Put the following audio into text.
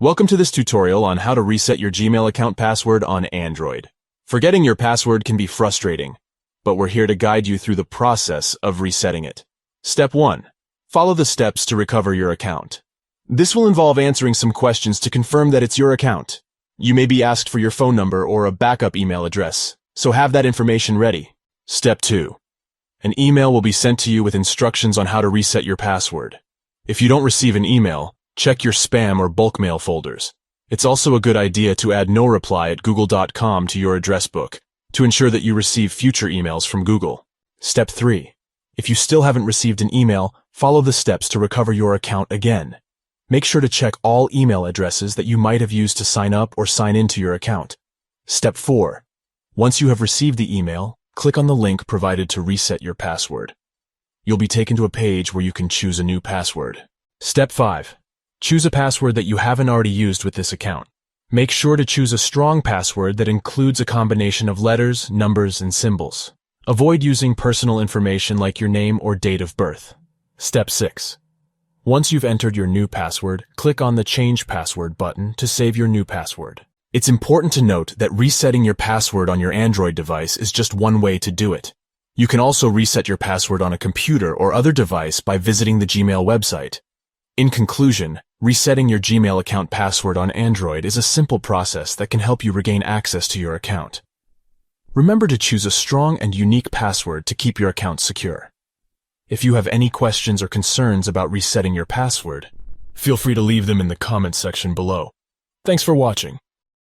Welcome to this tutorial on how to reset your Gmail account password on Android. Forgetting your password can be frustrating, but we're here to guide you through the process of resetting it. Step 1. Follow the steps to recover your account. This will involve answering some questions to confirm that it's your account. You may be asked for your phone number or a backup email address, so have that information ready. Step 2. An email will be sent to you with instructions on how to reset your password. If you don't receive an email, check your spam or bulk mail folders. It's also a good idea to add noreply at google.com to your address book to ensure that you receive future emails from Google. Step 3. If you still haven't received an email, follow the steps to recover your account again. Make sure to check all email addresses that you might have used to sign up or sign into your account. Step 4. Once you have received the email, click on the link provided to reset your password. You'll be taken to a page where you can choose a new password. Step 5. Choose a password that you haven't already used with this account. Make sure to choose a strong password that includes a combination of letters, numbers, and symbols. Avoid using personal information like your name or date of birth. Step 6. Once you've entered your new password, click on the Change Password button to save your new password. It's important to note that resetting your password on your Android device is just one way to do it. You can also reset your password on a computer or other device by visiting the Gmail website. In conclusion, resetting your Gmail account password on Android is a simple process that can help you regain access to your account. Remember to choose a strong and unique password to keep your account secure. If you have any questions or concerns about resetting your password, feel free to leave them in the comments section below. Thanks for watching.